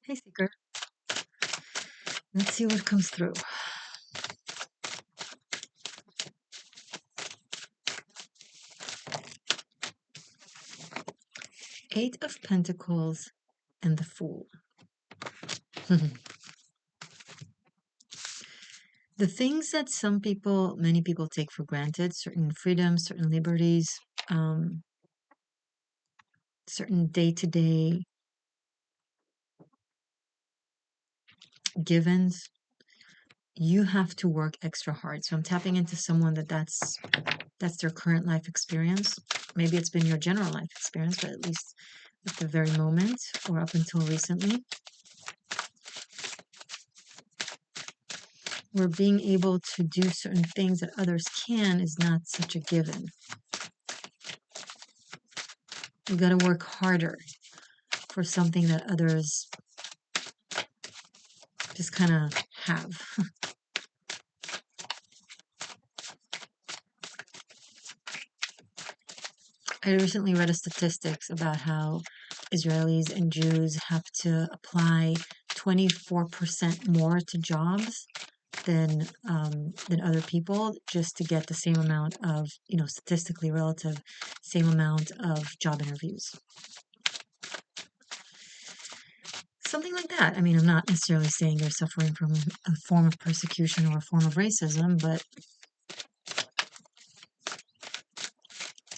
Hey, Seeker. Let's see what comes through. Eight of Pentacles and the Fool. The things that many people take for granted, certain freedoms, certain liberties, certain day-to-day givens, you have to work extra hard. So I'm tapping into someone that's their current life experience. Maybe it's been your general life experience, but at least at the very moment or up until recently, where being able to do certain things that others can is not such a given. You got to work harder for something that others just kind of have. I recently read a statistics about how Israelis and Jews have to apply 24% more to jobs than other people just to get the same amount of, statistically relative, same amount of job interviews. Something like that. I mean, I'm not necessarily saying they're suffering from a form of persecution or a form of racism, but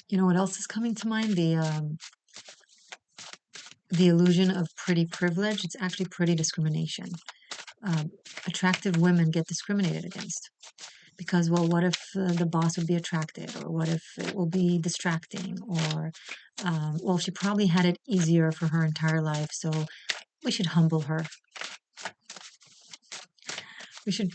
you know what else is coming to mind? The illusion of pretty privilege. It's actually pretty discrimination. Attractive women get discriminated against because, well, what if the boss would be attracted, or what if it will be distracting, or well, she probably had it easier for her entire life, so we should humble her. We should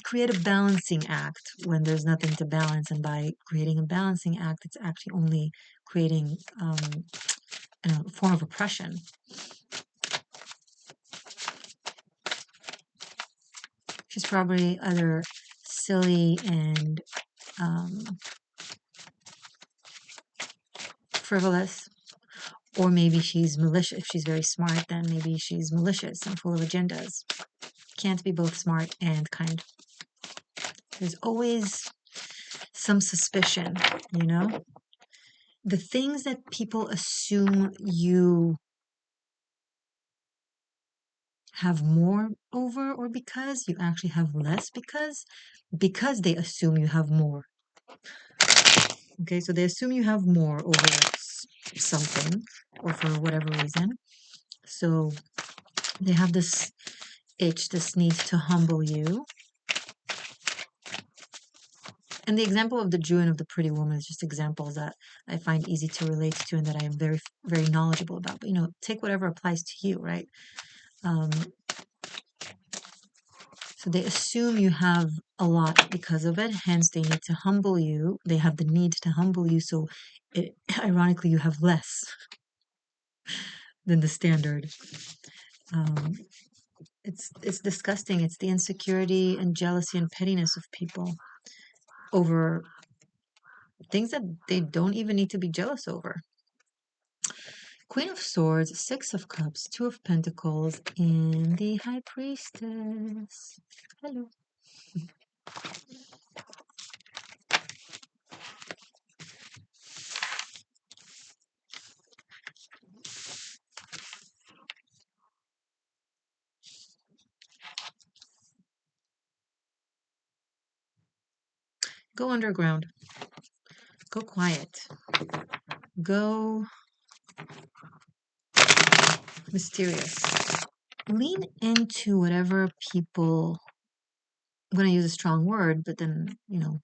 create a balancing act when there's nothing to balance, and by creating a balancing act, it's actually only creating a form of oppression. She's probably either silly and frivolous, or maybe she's malicious. If she's very smart, then maybe she's malicious and full of agendas. Can't be both smart and kind. There's always some suspicion, you know? The things that people assume you have more over, or because you actually have less, because they assume you have more. Okay, so they assume you have more over something, or for whatever reason. So they have this itch, this need to humble you. And the example of the Jew and of the pretty woman is just examples that I find easy to relate to and that I am very, very knowledgeable about. But, take whatever applies to you, right? So they assume you have a lot because of it, hence they need to humble you. They have the need to humble you, so ironically you have less than the standard. It's disgusting. It's the insecurity and jealousy and pettiness of people over things that they don't even need to be jealous over. Queen of Swords, Six of Cups, Two of Pentacles, and the High Priestess. Hello. Go underground. Go quiet. Go mysterious. Lean into whatever people, I'm going to use a strong word, but then,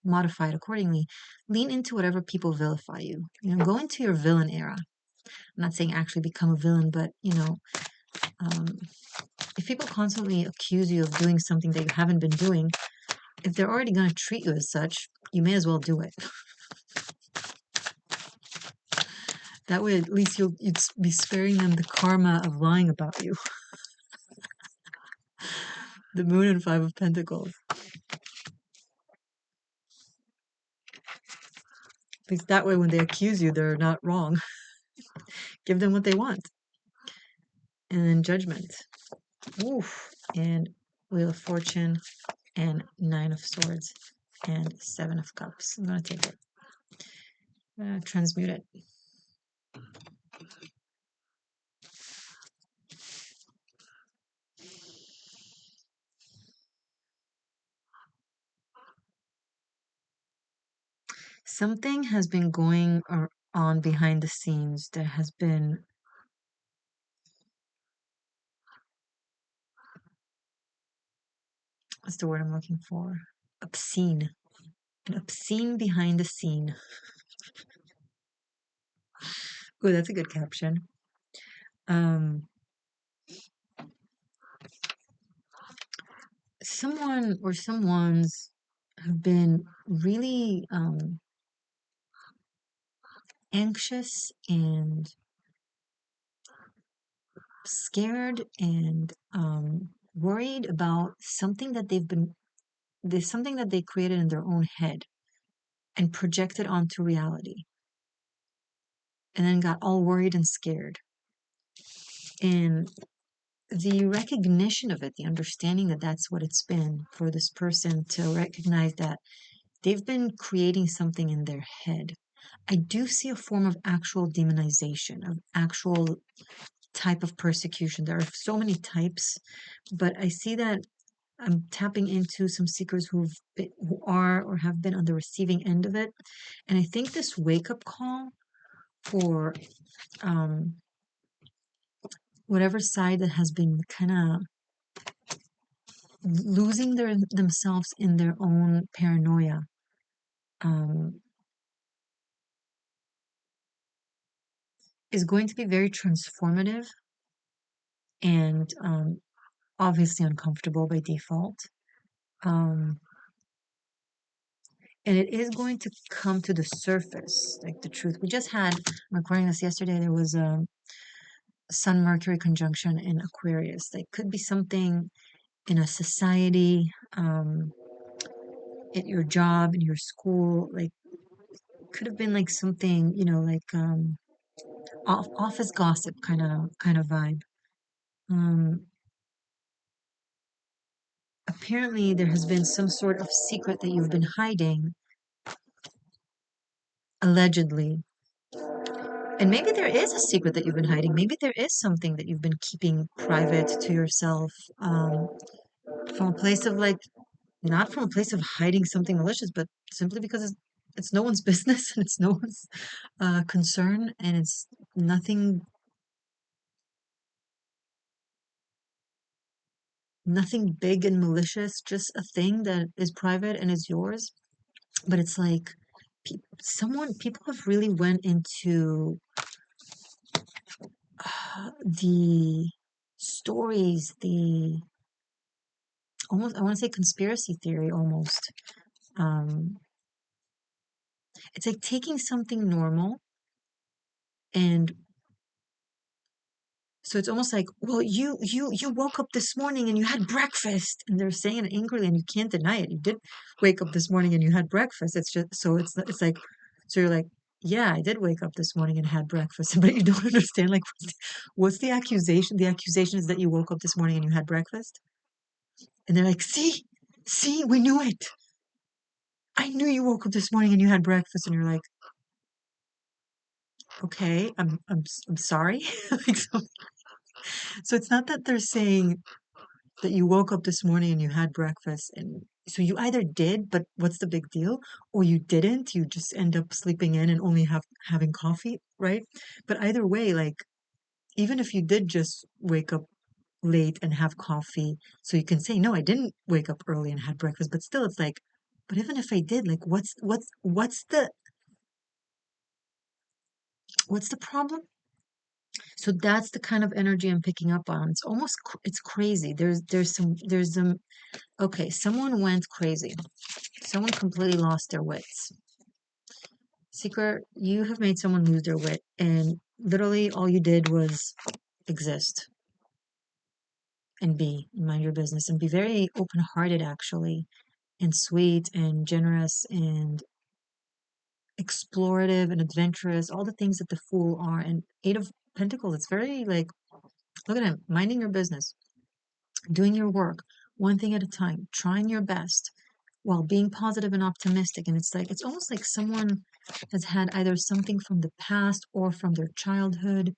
modify it accordingly. Lean into whatever people vilify you. Go into your villain era. I'm not saying actually become a villain, but, if people constantly accuse you of doing something that you haven't been doing, if they're already going to treat you as such, you may as well do it. That way, at least you'd be sparing them the karma of lying about you. The Moon and Five of Pentacles. At least that way, when they accuse you, they're not wrong. Give them what they want. and then Judgment. Oof. And Wheel of Fortune and Nine of Swords and Seven of Cups. I'm going to take it. Transmute it. Something has been going on behind the scenes. There has been, what's the word I'm looking for? Obscene. An obscene behind the scene. Oh, that's a good caption. Someone or someone's have been really anxious and scared and worried about something that there's something that they created in their own head and projected onto reality, and then got all worried and scared. And the recognition of it, the understanding that that's what it's been for this person to recognize that they've been creating something in their head. I do see a form of actual demonization, of actual type of persecution. There are so many types, but I see that I'm tapping into some seekers who are or have been on the receiving end of it. And I think this wake up call for um, whatever side that has been kind of losing themselves in their own paranoia, um, is going to be very transformative and obviously uncomfortable by default. Um, and it is going to come to the surface, like the truth. We just had, I'm recording this yesterday, there was a Sun Mercury conjunction in Aquarius. Like, could be something in a society, at your job, in your school, like, could have been like something, like office gossip kind of vibe. Um, Apparently there has been some sort of secret that you've been hiding, allegedly. And maybe there is a secret that you've been hiding. Maybe there is something that you've been keeping private to yourself, from a place of like, not from a place of hiding something malicious, but simply because it's no one's business and it's no one's concern, and it's nothing big and malicious, just a thing that is private and is yours. But it's like people have really went into the stories, the almost, I want to say conspiracy theory almost. Um, it's like taking something normal, and so it's almost like, well, you woke up this morning and you had breakfast, and they're saying it angrily, and you can't deny it. You did wake up this morning and you had breakfast. It's just so it's like, so you're like, yeah, I did wake up this morning and had breakfast, but you don't understand, like, what's the accusation? The accusation is that you woke up this morning and you had breakfast, and they're like, see, we knew it. I knew you woke up this morning and you had breakfast, and you're like, okay, I'm sorry. Like, so it's not that they're saying that you woke up this morning and you had breakfast, and so you either did, but what's the big deal, or you didn't, you just end up sleeping in and only having coffee, right? But either way, like, even if you did just wake up late and have coffee, so you can say, no, I didn't wake up early and had breakfast, but still it's like, but even if I did, like, what's the problem? So that's the kind of energy I'm picking up on. It's almost it's crazy. There's some okay, someone went crazy. Someone completely lost their wits. Seeker, you have made someone lose their wit, and literally all you did was exist and be, and mind your business, and be very open-hearted, actually, and sweet and generous and explorative and adventurous, all the things that the Fool are. And Eight of Pentacles, it's very like Look at him, minding your business, doing your work, one thing at a time, trying your best while being positive and optimistic. And it's like, it's almost like someone has had either something from the past or from their childhood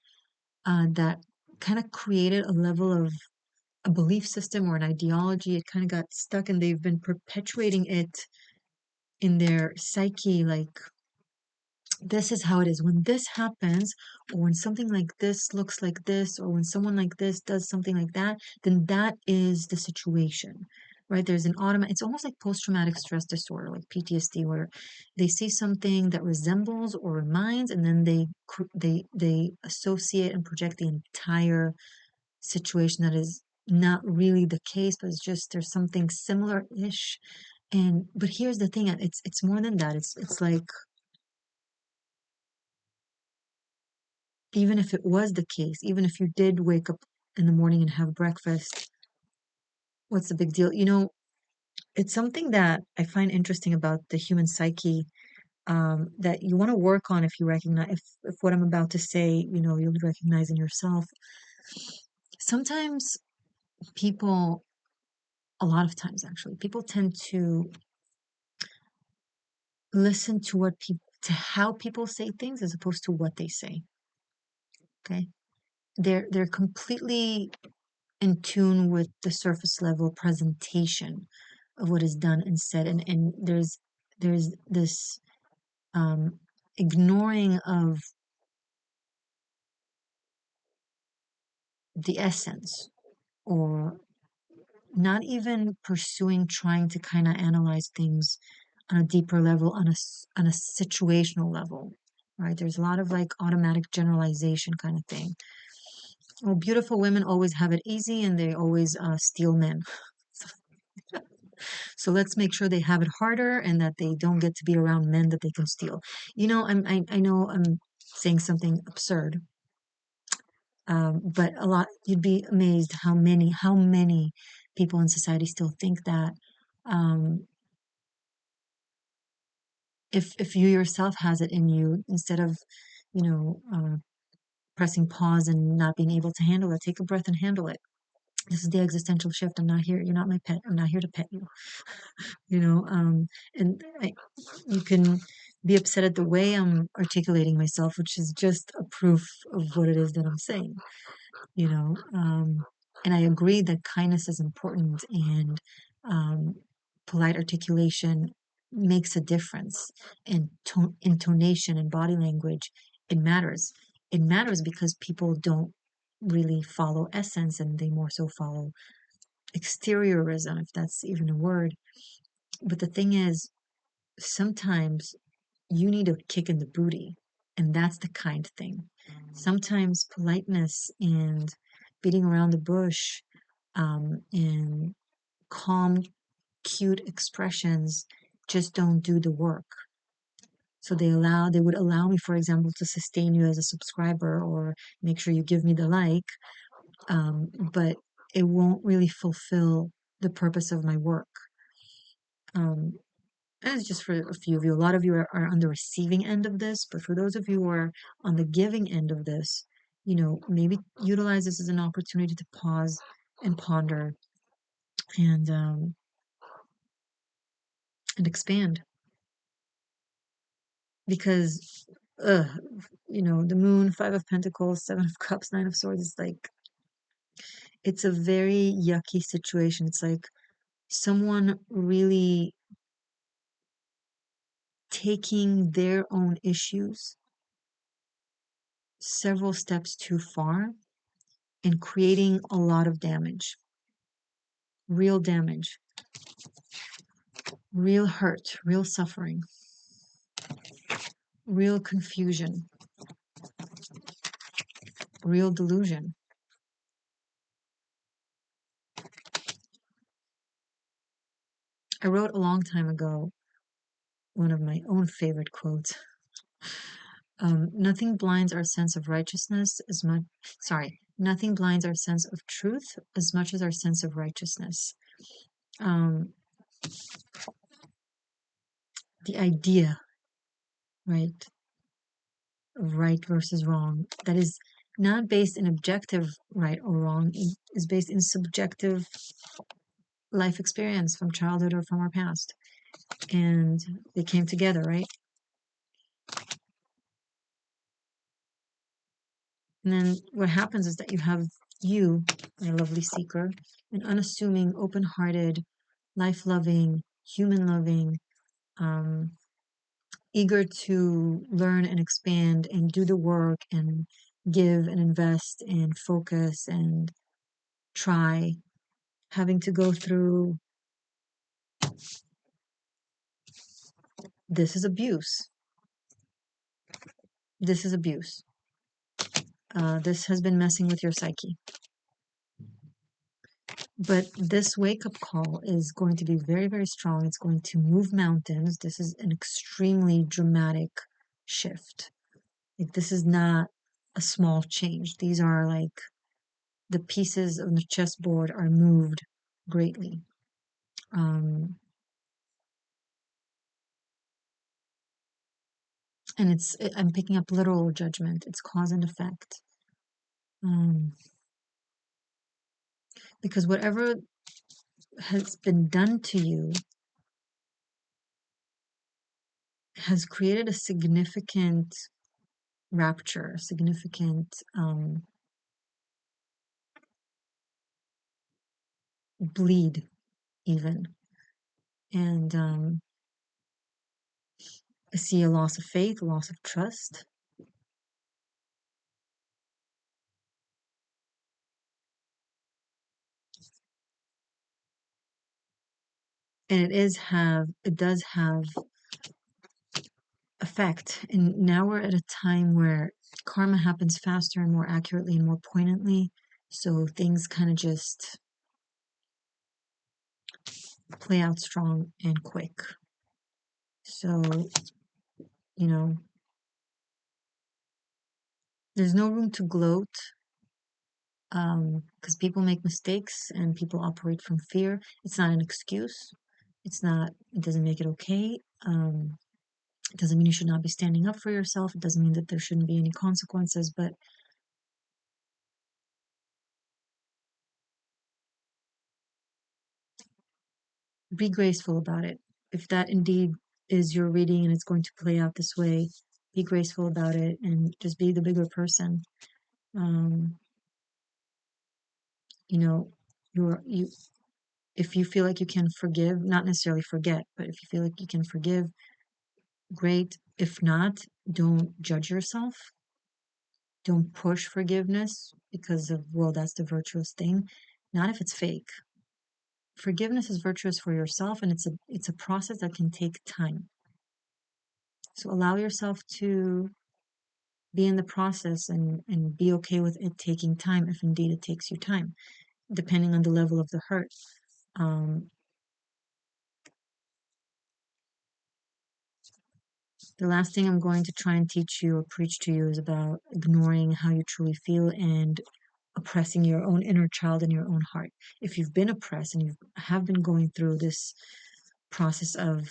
that kind of created a level of a belief system or an ideology. It kind of got stuck and they've been perpetuating it in their psyche, like this is how it is. When this happens, or when something like this looks like this, or when someone like this does something like that, then that is the situation, right? There's an automatic, it's almost like post-traumatic stress disorder, like PTSD, where they see something that resembles or reminds, and then they associate and project the entire situation that is not really the case, but it's just there's something similar-ish. And but here's the thing, it's more than that. It's like even if it was the case, even if you did wake up in the morning and have breakfast, what's the big deal? It's something that I find interesting about the human psyche, that you want to work on if you recognize, if what I'm about to say, you'll recognize in yourself. Sometimes people, a lot of times actually, people tend to listen to to how people say things as opposed to what they say. Okay. They're completely in tune with the surface level presentation of what is done and said, and there's this um ignoring of the essence, or not even pursuing trying to kind of analyze things on a deeper level, on a situational level, right? There's a lot of like automatic generalization kind of thing. Well, beautiful women always have it easy and they always steal men. So let's make sure they have it harder and that they don't get to be around men that they can steal. I know I'm saying something absurd, but a lot, you'd be amazed how many people in society still think that. Um, if you yourself has it in you, instead of, you know, uh, pressing pause and not being able to handle it, take a breath and handle it. This is the existential shift. I'm not here. You're not my pet. I'm not here to pet you. You know, and you can be upset at the way I'm articulating myself, which is just a proof of what it is that I'm saying, you know. And I agree that kindness is important, and um, polite articulation makes a difference, and intonation and body language, it matters. It matters because people don't really follow essence and they more so follow exteriorism, if that's even a word. But the thing is, sometimes you need a kick in the booty, and that's the kind thing. Sometimes politeness and beating around the bush, and calm, cute expressions just don't do the work. So they would allow me, for example, to sustain you as a subscriber or make sure you give me the like, but it won't really fulfill the purpose of my work. Um, And it's just for a few of you. A lot of you are on the receiving end of this, but for those of you who are on the giving end of this, maybe utilize this as an opportunity to pause and ponder and expand. Because, the moon, Five of Pentacles, Seven of Cups, Nine of Swords, is like, it's a very yucky situation. It's like someone really taking their own issues several steps too far and creating a lot of damage, real hurt, real suffering, real confusion, real delusion. I wrote a long time ago one of my own favorite quotes. Nothing blinds our sense of righteousness as much, sorry, nothing blinds our sense of truth as much as our sense of righteousness. Um, the idea, right, of right versus wrong, that is not based in objective right or wrong. It is based in subjective life experience from childhood or from our past. And they came together, right? And then what happens is that you have you, my lovely seeker, an unassuming, open-hearted, life-loving, human-loving, eager to learn and expand and do the work and give and invest and focus and try, having to go through this is abuse. This is abuse. This has been messing with your psyche. But this wake-up call is going to be very, very strong. It's going to move mountains. This is an extremely dramatic shift. Like, this is not a small change. These are like the pieces of the chessboard are moved greatly. And I'm picking up literal judgment. It's cause and effect. Because whatever has been done to you has created a significant rapture, significant bleed, even. And I see a loss of faith, a loss of trust. And it does have effect. And now we're at a time where karma happens faster and more accurately and more poignantly. So things kind of just play out strong and quick. So, you know, there's no room to gloat, because people make mistakes and people operate from fear. It's not an excuse. It doesn't make it okay. It doesn't mean you should not be standing up for yourself. It doesn't mean that there shouldn't be any consequences, but be graceful about it. If that indeed is your reading and it's going to play out this way, be graceful about it and just be the bigger person. You know, you if you feel like you can forgive, not necessarily forget, but if you feel like you can forgive, great. If not, don't judge yourself. Don't push forgiveness because of, well, that's the virtuous thing. Not if it's fake. Forgiveness is virtuous for yourself, and it's a process that can take time. So allow yourself to be in the process and be okay with it taking time, if indeed it takes you time, depending on the level of the hurt. The last thing I'm going to try and teach you or preach to you is about ignoring how you truly feel and oppressing your own inner child in your own heart. If you've been oppressed and you have been going through this process of,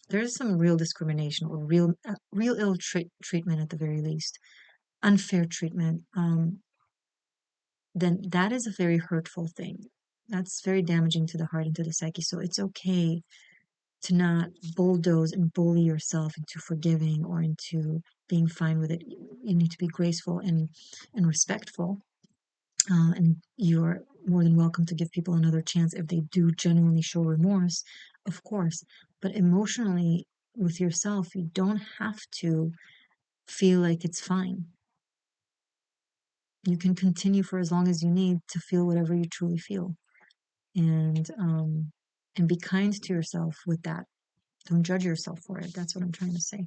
there's some real discrimination or real ill treatment at the very least, unfair treatment, then that is a very hurtful thing. That's very damaging to the heart and to the psyche. So it's okay to not bulldoze and bully yourself into forgiving or into being fine with it. You need to be graceful and respectful. And you're more than welcome to give people another chance if they do genuinely show remorse, of course. But emotionally, with yourself, you don't have to feel like it's fine. You can continue for as long as you need to feel whatever you truly feel. And be kind to yourself with that. Don't judge yourself for it. That's what I'm trying to say.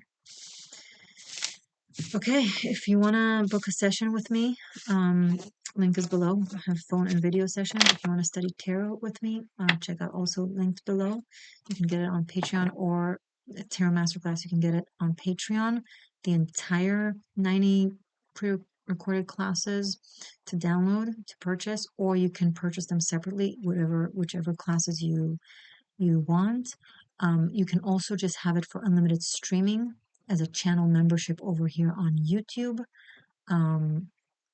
Okay, if you want to book a session with me, link is below. I have phone and video sessions. If you want to study tarot with me, check out also linked below. You can get it on Patreon, or a tarot masterclass. You can get it on Patreon. The entire 90 pre-recorded classes to download, to purchase, or you can purchase them separately, whichever classes you want. You can also just have it for unlimited streaming as a channel membership over here on YouTube.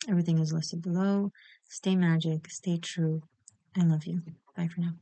Everything is listed below. Stay magic, stay true. I love you. Bye for now.